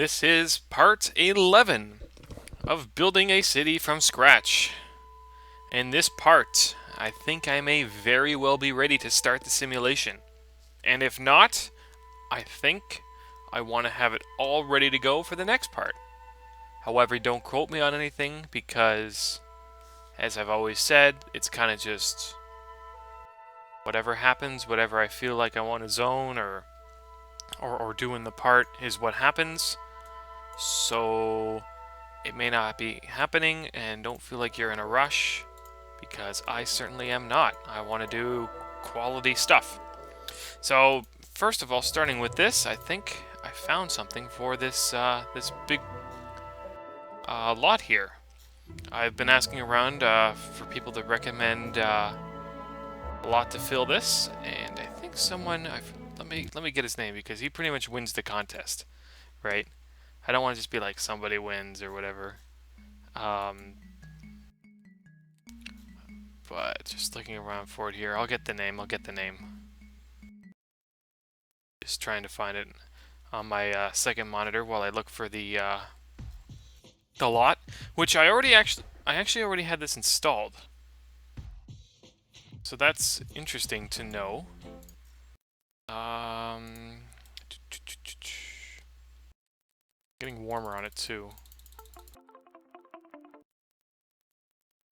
This is part 11 of building a city from scratch. In this part, I think I may very well be ready to start the simulation. And if not, I think I want to have it all ready to go for the next part. However, don't quote me on anything because, as I've always said, it's kind of just whatever happens, whatever I feel like I want to zone or do in the part is what happens. So it may not be happening, and don't feel like you're in a rush, because I certainly am not. I want to do quality stuff. So first of all, starting with this, I think I found something for this this big lot here. I've been asking around for people to recommend a lot to fill this, and I think someone let me get his name because he pretty much wins the contest, right? I don't want to just be like somebody wins or whatever. But just looking around for it here, I'll get the name. Just trying to find it on my second monitor while I look for the lot, which I actually already had this installed. So that's interesting to know. Getting warmer on it too.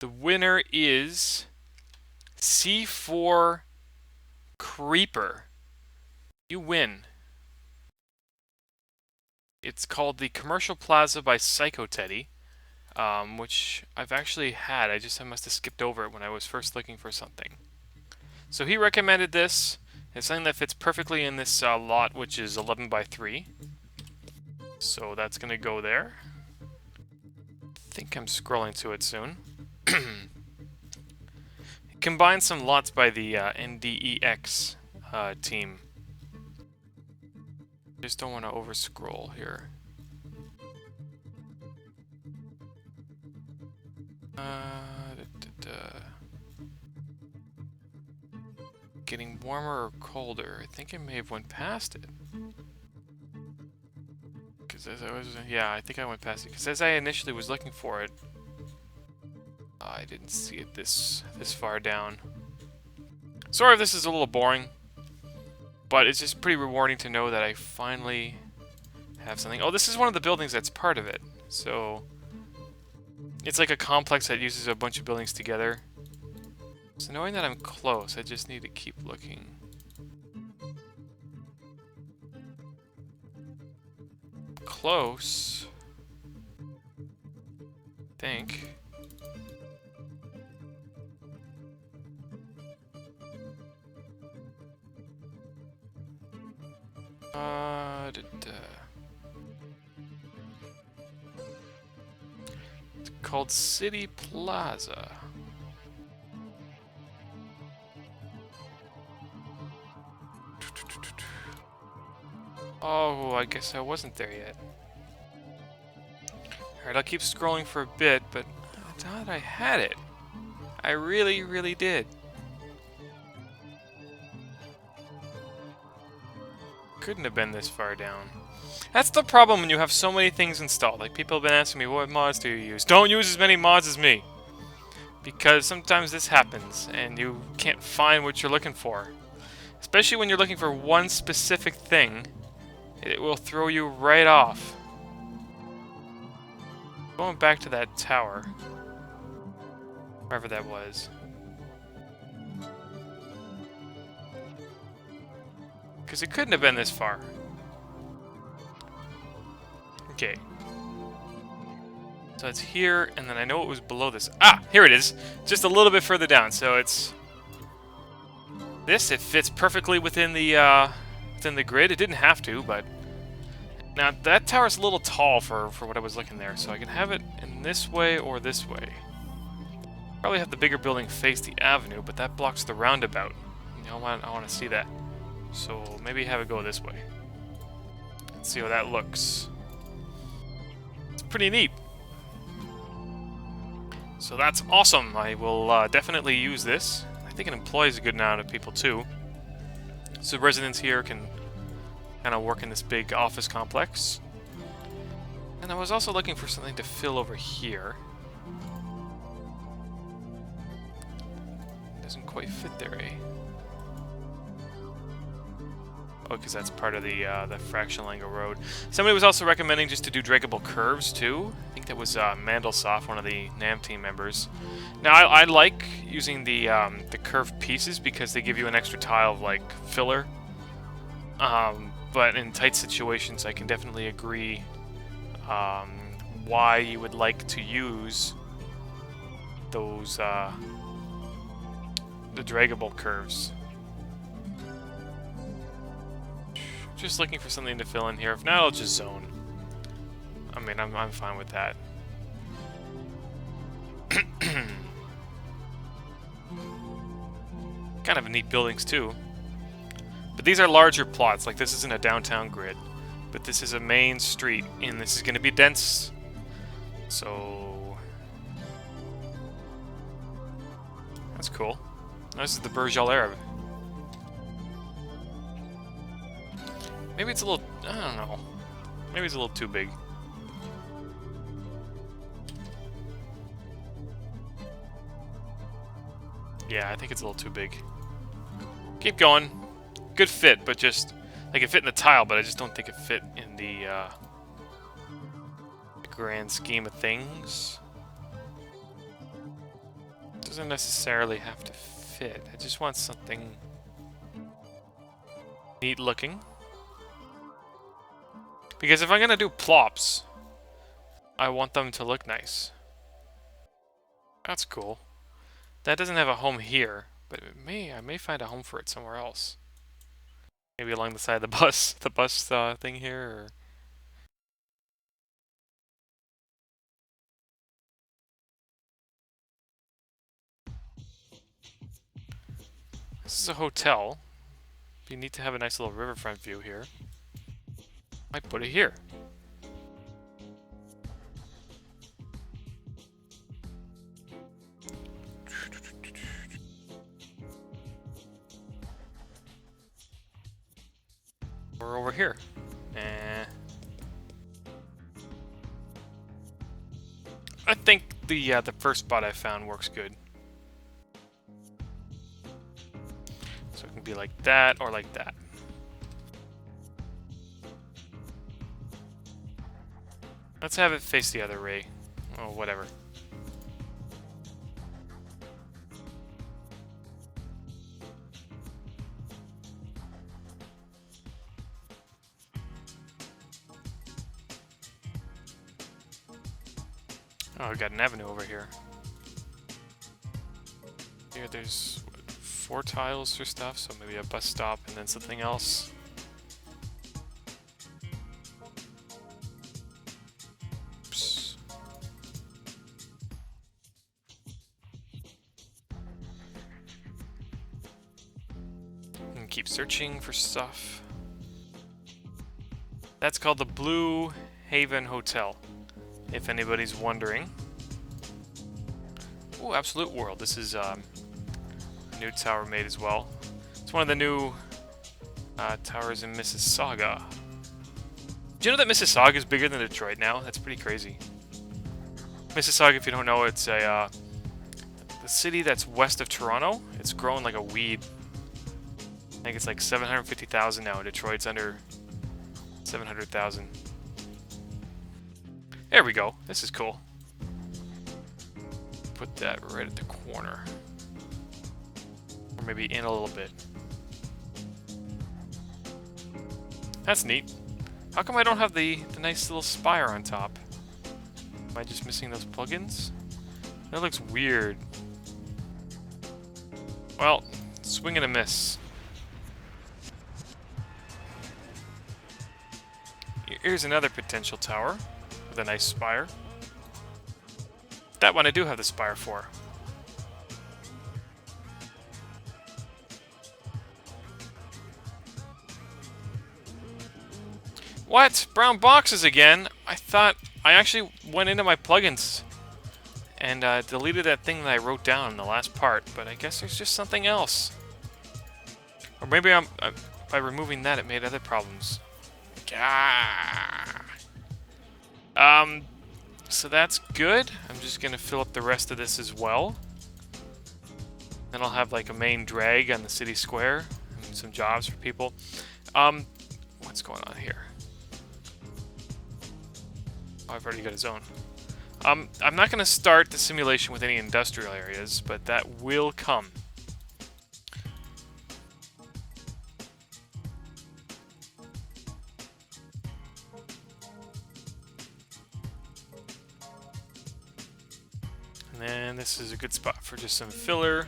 The winner is C4 Creeper. You win. It's called the Commercial Plaza by Psycho Teddy, which I've actually had. I must have skipped over it when I was first looking for something. So he recommended this. It's something that fits perfectly in this lot, which is 11 by 3. So that's going to go there. I think I'm scrolling to it soon. It combines some lots by the NDEX team. Just don't want to over-scroll here. Getting warmer or colder? I think I may have went past it. I think I went past it. Because as I initially was looking for it, I didn't see it this far down. Sorry if this is a little boring, but it's just pretty rewarding to know that I finally have something. Oh, this is one of the buildings that's part of it. So it's like a complex that uses a bunch of buildings together. So knowing that I'm close, I just need to keep looking. Close. I think. It's called City Plaza. Oh, I guess I wasn't there yet. Alright, I'll keep scrolling for a bit, but I thought I had it. I really, really did. Couldn't have been this far down. That's the problem when you have so many things installed. Like, people have been asking me, what mods do you use? Don't use as many mods as me! Because sometimes this happens, and you can't find what you're looking for. Especially when you're looking for one specific thing. It will throw you right off. Going back to that tower. Wherever that was. Because it couldn't have been this far. Okay. So it's here, and then I know it was below this. Ah! Here it is! Just a little bit further down, so it's... This, it fits perfectly within the grid. It didn't have to, but... Now, that tower's a little tall for what I was looking there, so I can have it in this way or this way. Probably have the bigger building face the avenue, but that blocks the roundabout. You know, I want to see that. So maybe have it go this way. Let's see how that looks. It's pretty neat. So that's awesome. I will definitely use this. I think it employs a good amount of people too. So residents here can kind of work in this big office complex. And I was also looking for something to fill over here. Doesn't quite fit there, eh? Oh, because that's part of the fractional angle road. Somebody was also recommending just to do draggable curves too. I think that was Mandelsoft, one of the NAM team members. Now I like using the curved pieces because they give you an extra tile of like filler. But in tight situations, I can definitely agree why you would like to use those the draggable curves. Just looking for something to fill in here. If not, I'll just zone. I mean, I'm fine with that. Kind of neat buildings too. But these are larger plots. Like this isn't a downtown grid, but this is a main street, and this is going to be dense. So that's cool. This is the Burj Al Arab. Maybe it's a little, I don't know. Maybe it's a little too big. Yeah, I think it's a little too big. Keep going. Good fit, but just, like, it fit in the tile, but I just don't think it fit in the grand scheme of things. Doesn't necessarily have to fit. I just want something neat looking. Because if I'm gonna do plops, I want them to look nice. That's cool. That doesn't have a home here, but I may find a home for it somewhere else. Maybe along the side of the bus thing here. Or... This is a hotel. You need to have a nice little riverfront view here. Might put it here. Or over here. I think the first spot I found works good. So it can be like that or like that. Let's have it face the other way. Oh, whatever. Oh, we got an avenue over here. Here, there's what, 4 tiles for stuff, so maybe a bus stop and then something else. Oops. And keep searching for stuff. That's called the Blue Haven Hotel, if anybody's wondering. Oh, Absolute World. This is a new tower made as well. It's one of the new towers in Mississauga. Do you know that Mississauga is bigger than Detroit now? That's pretty crazy. Mississauga, if you don't know, it's the city that's west of Toronto. It's growing like a weed. I think it's like 750,000 now. Detroit's under 700,000. There we go. This is cool. Put that right at the corner. Or maybe in a little bit. That's neat. How come I don't have the nice little spire on top? Am I just missing those plugins? That looks weird. Well, swing and a miss. Here's another potential tower with a nice spire. That one I do have the spire for. What? Brown boxes again? I thought I actually went into my plugins and deleted that thing that I wrote down in the last part, but I guess there's just something else. Or maybe by removing that it made other problems. So that's good. I'm just gonna fill up the rest of this as well. Then I'll have like a main drag on the city square and some jobs for people. What's going on here? Oh, I've already got a zone. I'm not gonna start the simulation with any industrial areas, but that will come. And then this is a good spot for just some filler.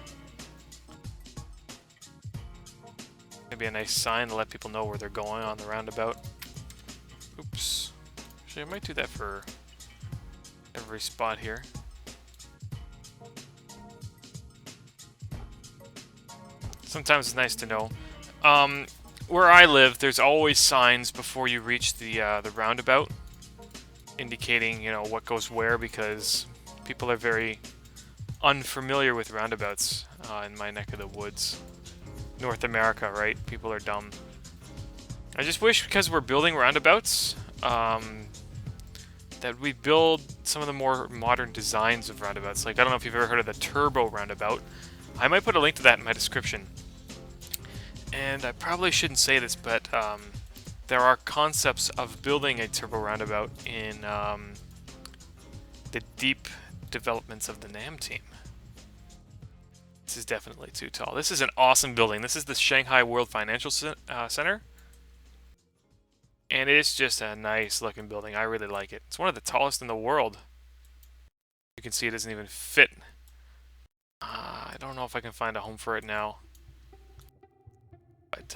Maybe a nice sign to let people know where they're going on the roundabout. Oops. Actually, I might do that for every spot here. Sometimes it's nice to know. Where I live, there's always signs before you reach the roundabout, indicating, you know, what goes where, because people are very unfamiliar with roundabouts in my neck of the woods. North America, right? People are dumb. I just wish, because we're building roundabouts, that we build some of the more modern designs of roundabouts. Like, I don't know if you've ever heard of the turbo roundabout. I might put a link to that in my description. And I probably shouldn't say this, but there are concepts of building a turbo roundabout in the deep developments of the NAM team. This is definitely too tall. This is an awesome building. This is the Shanghai World Financial Center. And it's just a nice looking building. I really like it. It's one of the tallest in the world. You can see it doesn't even fit. I don't know if I can find a home for it now. But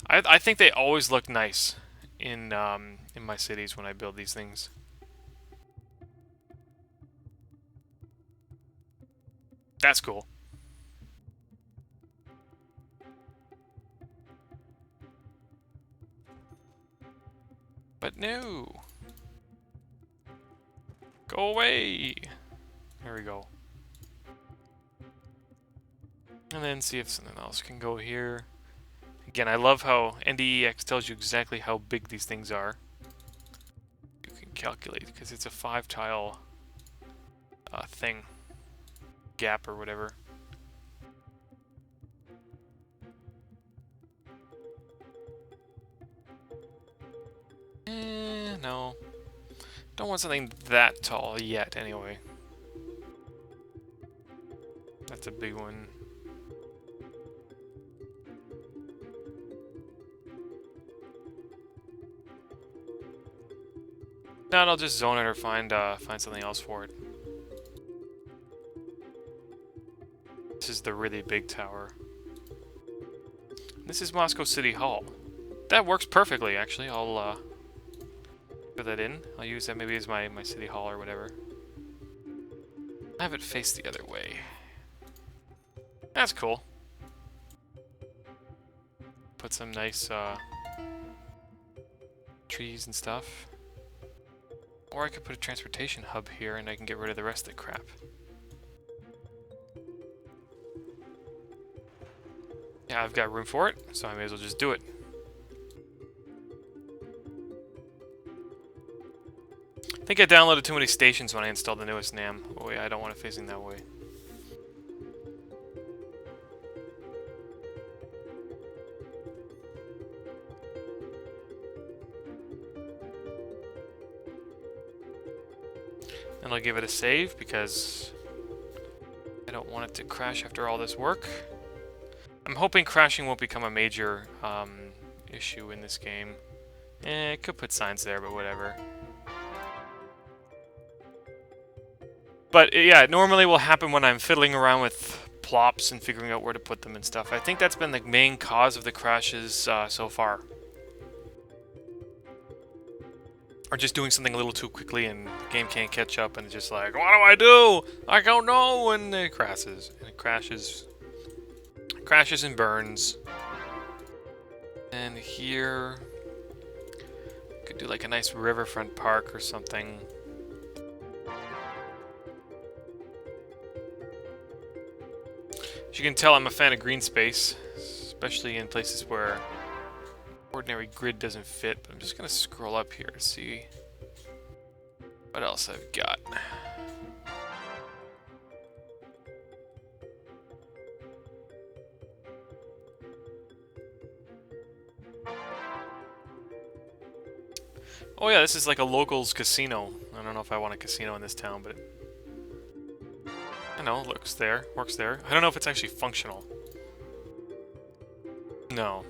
I think they always look nice in my cities when I build these things. That's cool. But no. Go away. There we go. And then see if something else can go here. Again, I love how NDEX tells you exactly how big these things are. You can calculate, because it's a 5-tile thing. Gap or whatever. No. Don't want something that tall yet, anyway. That's a big one. No, I'll just zone it or find something else for it. This is the really big tower. This is Moscow City Hall. That works perfectly, actually. I'll put that in. I'll use that maybe as my city hall or whatever. I have it face the other way. That's cool. Put some nice trees and stuff. Or I could put a transportation hub here and I can get rid of the rest of the crap. Yeah, I've got room for it, so I may as well just do it. I think I downloaded too many stations when I installed the newest NAM. Oh yeah, I don't want it facing that way. And I'll give it a save because I don't want it to crash after all this work. I'm hoping crashing won't become a major issue in this game. It could put signs there, but whatever. But yeah, it normally will happen when I'm fiddling around with plops and figuring out where to put them and stuff. I think that's been the main cause of the crashes so far. Or just doing something a little too quickly and the game can't catch up and it's just like, what do I do? I don't know, and it crashes. And it crashes and burns. And here, could do like a nice riverfront park or something. As you can tell, I'm a fan of green space, especially in places where ordinary grid doesn't fit. But I'm just gonna scroll up here to see What else I've got? Oh yeah, this is like a locals casino. I don't know if I want a casino in this town, but I know, works there. I don't know if it's actually functional. No.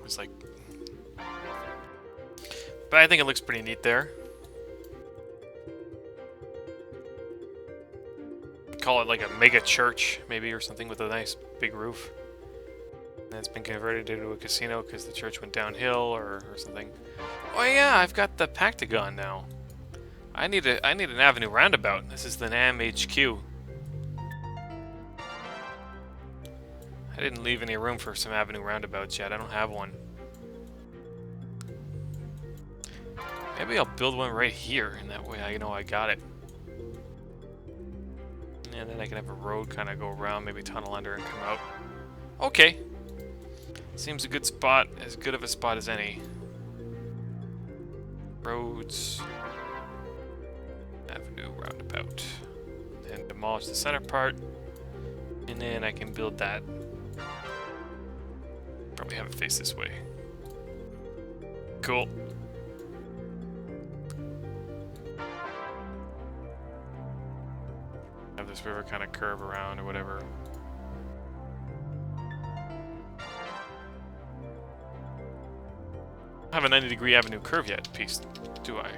It's like... But I think it looks pretty neat there. Call it like a mega church, maybe, or something with a nice big roof. And it's been converted into a casino because the church went downhill or something. Oh yeah, I've got the Pactagon now. I need an Avenue Roundabout. This is the NAM HQ. I didn't leave any room for some Avenue Roundabouts yet. I don't have one. Maybe I'll build one right here, and that way I know I got it. And then I can have a road kind of go around, maybe tunnel under and come out. Okay. Seems a good spot, as good of a spot as any. Roads. Avenue Roundabout. And demolish the center part. And then I can build that. Probably have it face this way. Cool. Have this river kind of curve around or whatever. I have a 90-degree avenue curve yet, piece, do I?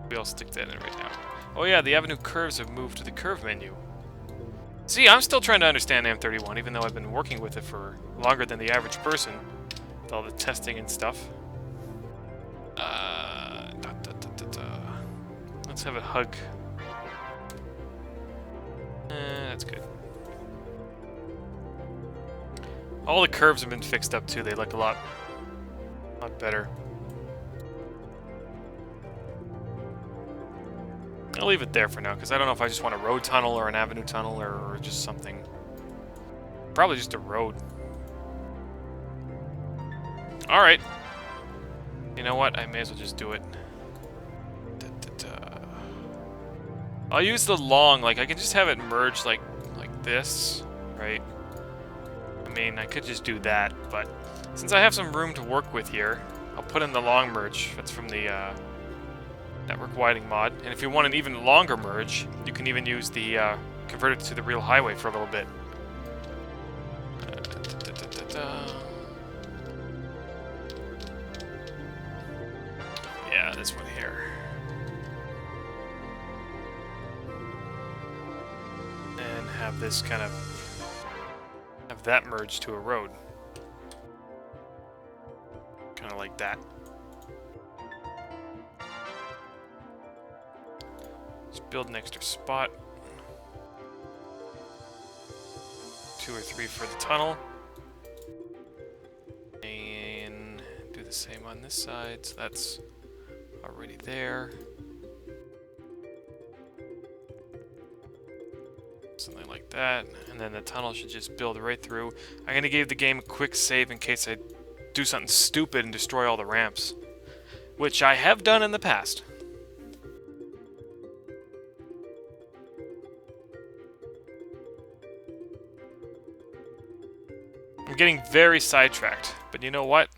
Maybe I'll stick that in right now. Oh yeah, the avenue curves have moved to the curve menu. See, I'm still trying to understand AM31, even though I've been working with it for longer than the average person, with all the testing and stuff. Let's have it hug. That's good. All the curves have been fixed up too. They look a lot better. I'll leave it there for now, because I don't know if I just want a road tunnel or an avenue tunnel or just something. Probably just a road. Alright. You know what? I may as well just do it. I'll use the long, like, I can just have it merge like this, right? I mean, I could just do that, but since I have some room to work with here, I'll put in the long merge. That's from the network widening mod. And if you want an even longer merge, you can even use the convert it to the real highway for a little bit. Yeah, this one here. And have this kind of have that merge to a road. Kind of like that. Let's build an extra spot. 2 or 3 for the tunnel. And do the same on this side, so that's already there. Something like that. And then the tunnel should just build right through. I'm going to give the game a quick save in case I do something stupid and destroy all the ramps, which I have done in the past. I'm getting very sidetracked, but you know what?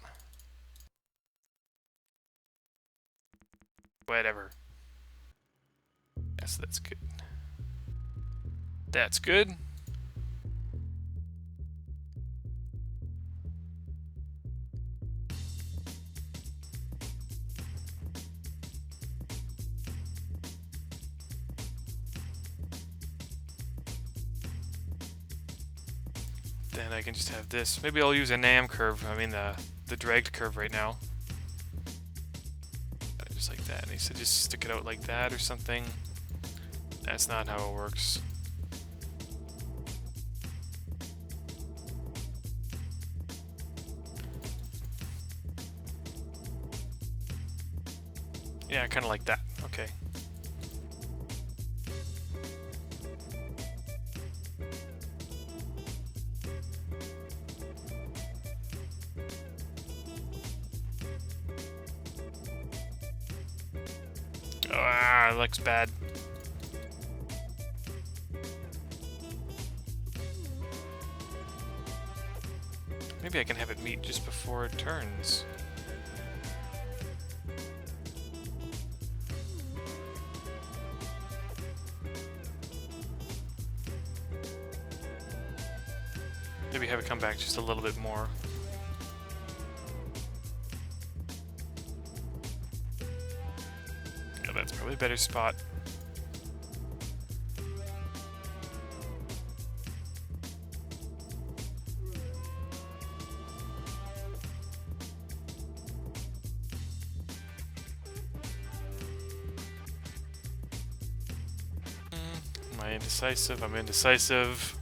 Whatever. Yes, that's good. That's good. Then I can just have this. Maybe I'll use a NAM curve. I mean the dragged curve right now. Just like that. And he said just stick it out like that or something. That's not how it works. Yeah, kind of like that. Okay. Ah, it looks bad. Maybe I can have it meet just before it turns. Maybe have it come back just a little bit more. Yeah, that's probably a better spot. Am I indecisive? I'm indecisive.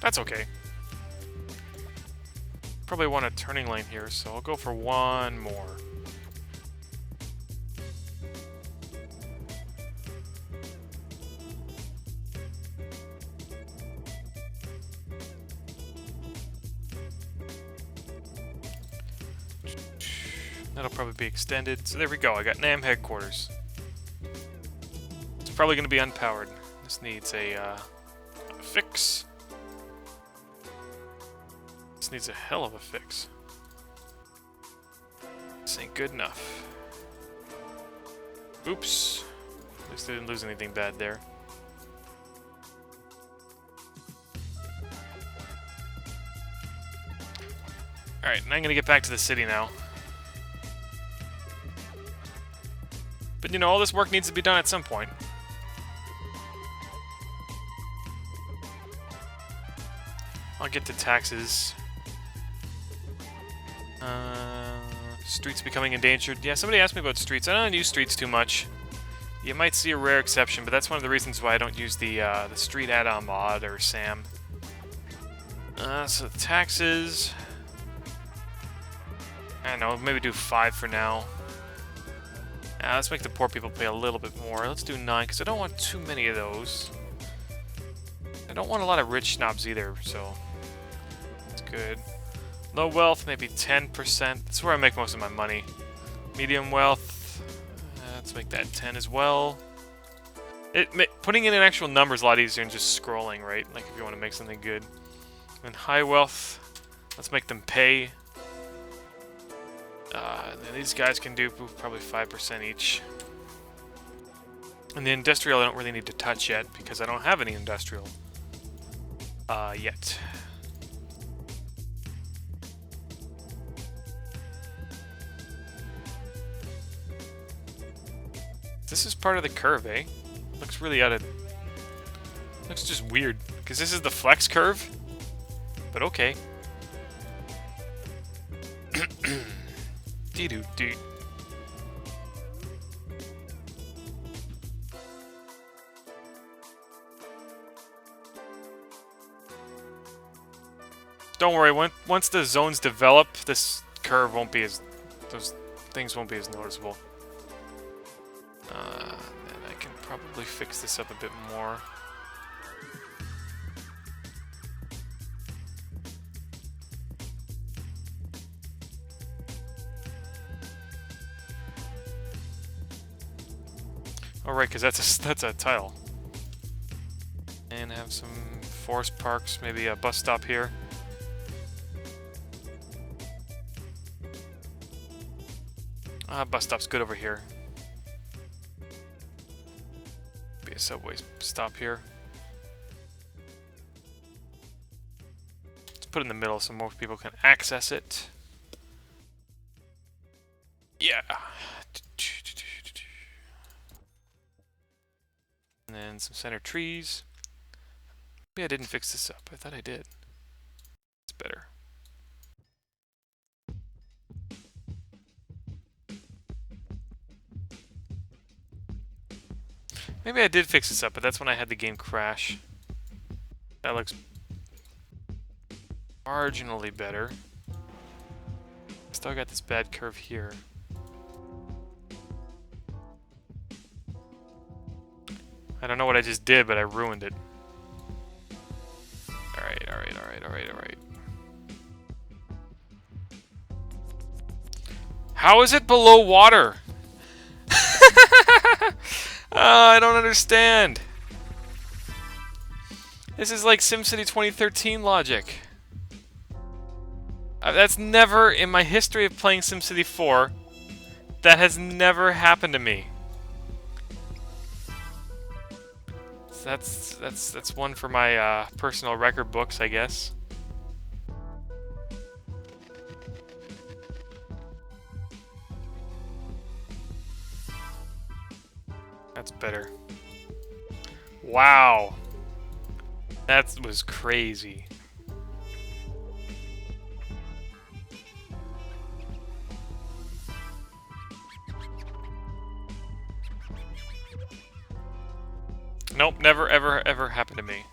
That's okay. Probably want a turning lane here, so I'll go for one more. That'll probably be extended. So there we go. I got NAM headquarters. It's probably going to be unpowered. This needs a fix. This needs a hell of a fix. This ain't good enough. Oops. At least I didn't lose anything bad there. Alright, and I'm going to get back to the city now. But you know, all this work needs to be done at some point. I'll get to taxes. Streets becoming endangered. Yeah, somebody asked me about streets. I don't use streets too much. You might see a rare exception, but that's one of the reasons why I don't use the street add-on mod or SAM. So taxes. I don't know, maybe do 5 for now. Let's make the poor people pay a little bit more. Let's do 9, because I don't want too many of those. I don't want a lot of rich snobs either, so that's good. Low wealth, maybe 10%. That's where I make most of my money. Medium wealth, let's make that 10 as well. Putting in an actual number is a lot easier than just scrolling, right? Like if you want to make something good. And high wealth, let's make them pay. These guys can do probably 5% each. And the industrial I don't really need to touch yet, because I don't have any industrial. Yet. This is part of the curve, eh? Looks really out of... Looks just weird, because this is the flex curve. But okay. Dee-doo-doo. Don't worry, once the zones develop, this curve won't be as... Those things won't be as noticeable. And I can probably fix this up a bit more. Oh right, because that's a tile. And have some forest parks, maybe a bus stop here. Bus stop's good over here. Be a subway stop here. Let's put it in the middle so more people can access it. Yeah. And then some center trees. Maybe I didn't fix this up. I thought I did. It's better. Maybe I did fix this up, but that's when I had the game crash. That looks marginally better. Still got this bad curve here. I don't know what I just did, but I ruined it. Alright, alright, alright, alright, alright. How is it below water? I don't understand. This is like SimCity 2013 logic. That's never, in my history of playing SimCity 4, that has never happened to me. So that's one for my personal record books, I guess. That's better. Wow. That was crazy. Nope, never, ever, ever happened to me.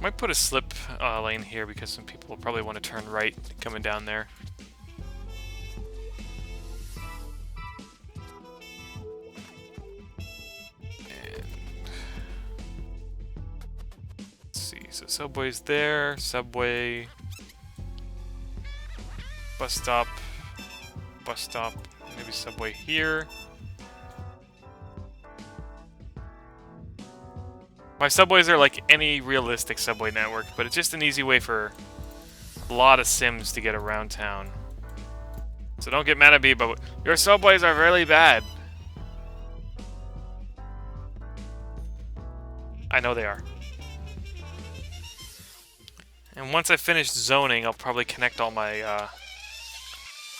Might put a slip lane here because some people will probably want to turn right coming down there. And let's see, so subway's there, subway, bus stop, maybe subway here. My subways are like any realistic subway network, but it's just an easy way for a lot of Sims to get around town. So don't get mad at me, but your subways are really bad. I know they are. And once I finish zoning, I'll probably connect all my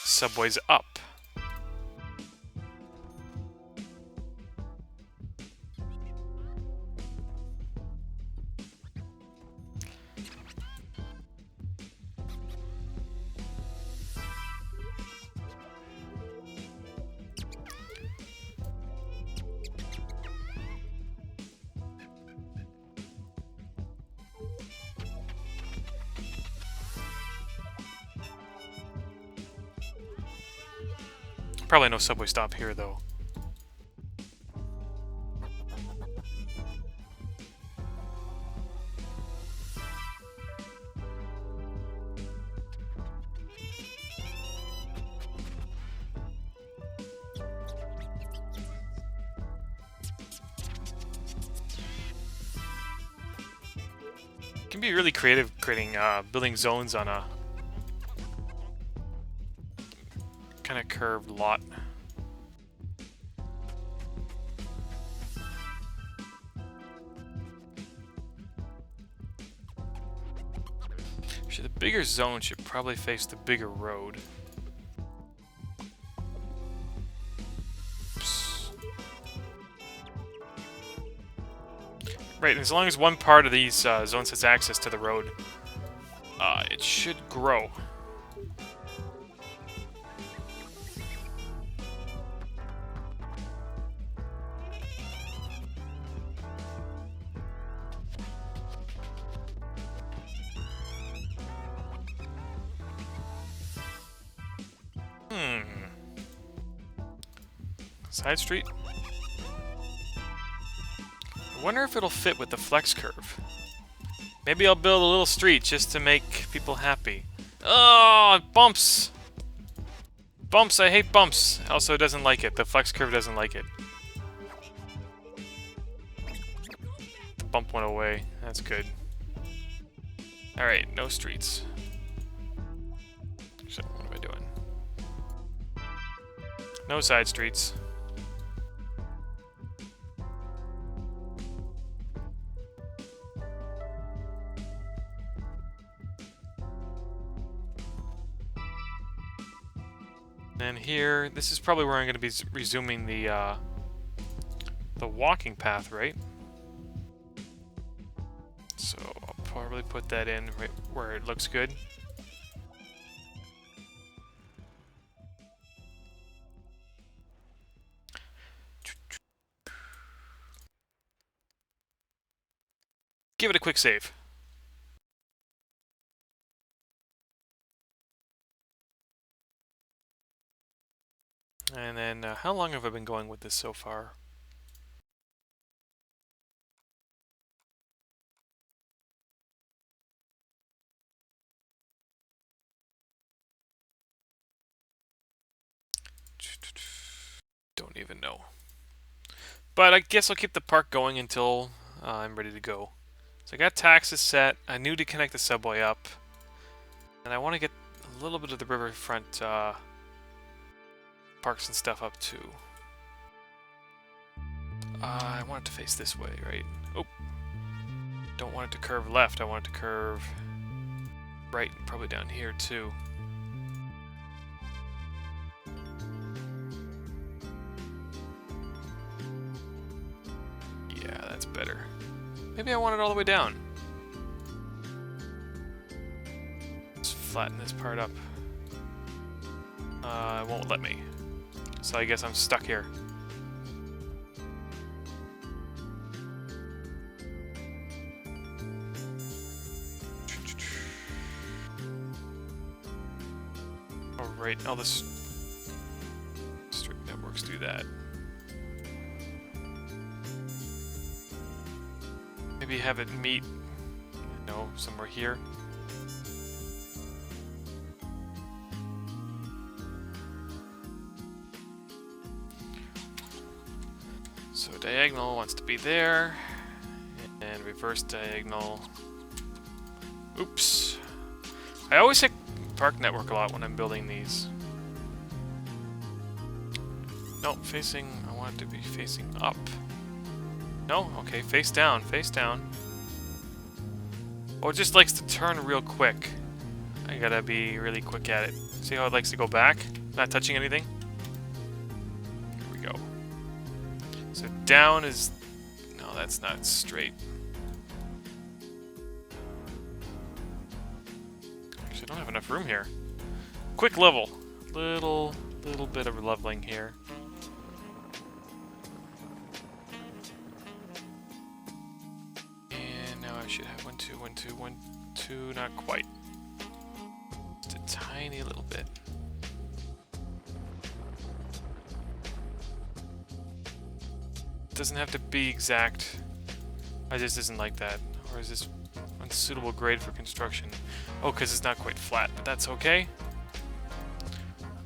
subways up. Probably no subway stop here, though. It can be really creative creating building zones on a kind of curved lot. Actually, the bigger zone should probably face the bigger road. Oops. Right, and as long as one part of these zones has access to the road, it should grow. Side street? I wonder if it'll fit with the flex curve. Maybe I'll build a little street just to make people happy. Oh, bumps! Bumps, I hate bumps. Also, it doesn't like it. The flex curve doesn't like it. The bump went away. That's good. Alright, no streets. So, what am I doing? No side streets. And here, this is probably where I'm going to be resuming the walking path, right? So I'll probably put that in right where it looks good. Give it a quick save. And then, how long have I been going with this so far? Don't even know. But I guess I'll keep the park going until I'm ready to go. So I got taxes set. I knew to connect the subway up. And I want to get a little bit of the riverfront parks and stuff up too. I want it to face this way, right? Oh. Don't want it to curve left. I want it to curve right, probably down here too. Yeah, that's better. Maybe I want it all the way down. Let's flatten this part up. It won't let me. So I guess I'm stuck here. Alright, all this strip networks do that. Maybe have it meet, you know, somewhere here. So diagonal wants to be there, and reverse diagonal. Oops. I always hit park network a lot when I'm building these. No, facing, I want it to be facing up. No? Okay, face down, face down. Oh, it just likes to turn real quick. I gotta be really quick at it. See how it likes to go back? Not touching anything? Here we go. So down is... No, that's not straight. Actually, I don't have enough room here. Quick level. Little bit of leveling here. I should have 1, 2, 1, 2, 1, 2, not quite. Just a tiny little bit. Doesn't have to be exact. I just isn't like that. Or is this unsuitable grade for construction? Oh, because it's not quite flat, but that's okay.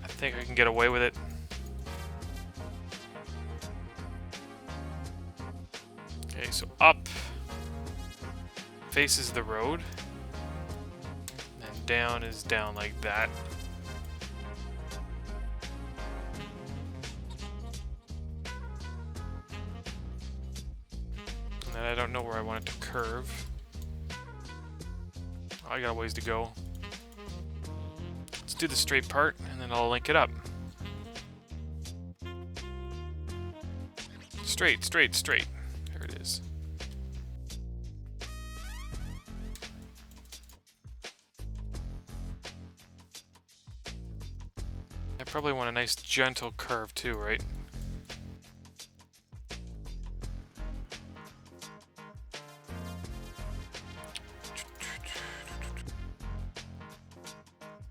I think I can get away with it. Okay, so up. Faces the road, and down is down like that. And then I don't know where I want it to curve. Oh, I got a ways to go. Let's do the straight part, and then I'll link it up. Straight, straight, straight. There it is. Probably want a nice gentle curve too, right?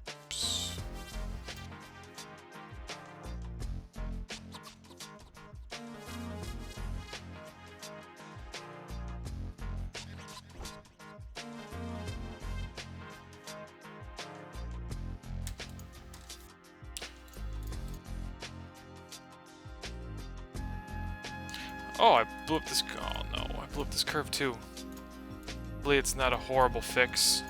Oops. Oh, I blew up this... Oh no, I blew up this curve too. Hopefully it's not a horrible fix.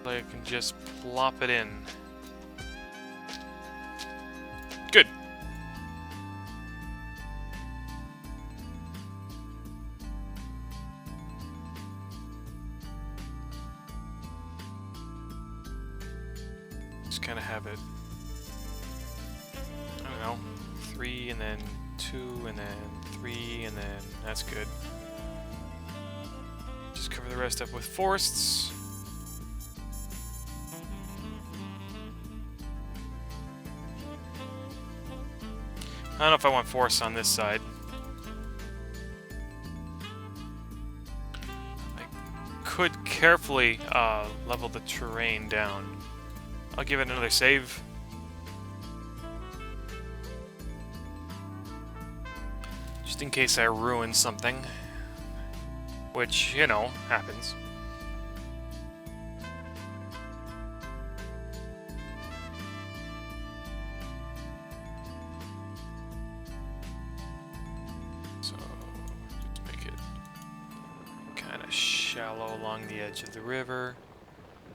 Like I can just plop it in. Good. Just kind of have it... I don't know, 3 and then 2 and then 3 and then that's good. Just cover the rest up with forests. I don't know if I want forests on this side. I could carefully level the terrain down. I'll give it another save. Just in case I ruin something. Which, you know, happens. shallow along the edge of the river.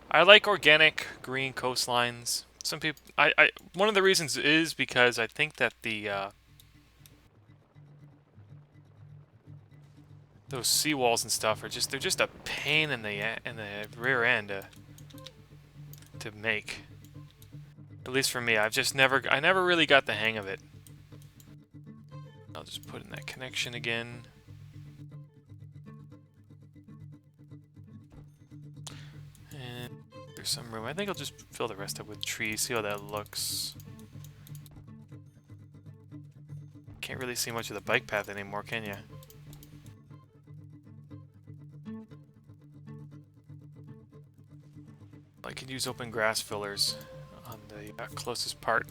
I like organic green coastlines. Some people, one of the reasons is because I think that the those seawalls and stuff are they're just a pain in the rear end to make. At least for me, I never really got the hang of it. I'll just put in that connection again. And there's some room. I think I'll just fill the rest up with trees, see how that looks. Can't really see much of the bike path anymore, can you? I could use open grass fillers on the closest part.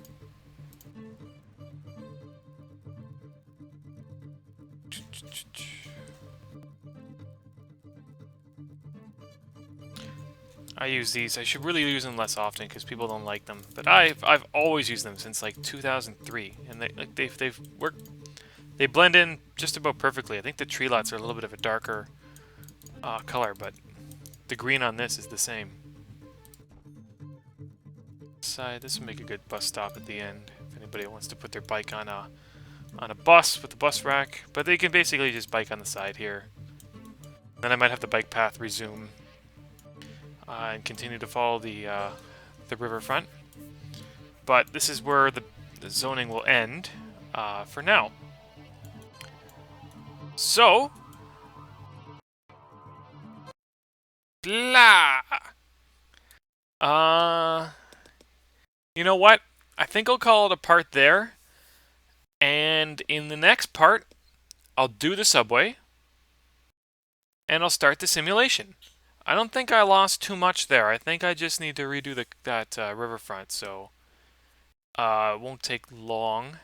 I use these. I should really use them less often because people don't like them. But I've always used them since like 2003, and they've worked. They blend in just about perfectly. I think the tree lots are a little bit of a darker color, but the green on this is the same. This will make a good bus stop at the end if anybody wants to put their bike on a bus with the bus rack. But they can basically just bike on the side here. Then I might have the bike path resume and continue to follow the riverfront. But this is where the zoning will end for now. So, blah. You know what? I think I'll call it a part there. And in the next part, I'll do the subway. And I'll start the simulation. I don't think I lost too much there. I think I just need to redo that riverfront, so it won't take long.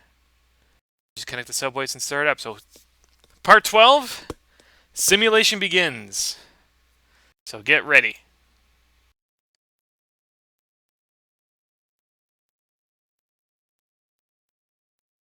Just connect the subways and start it up. So, part 12, simulation begins. So get ready.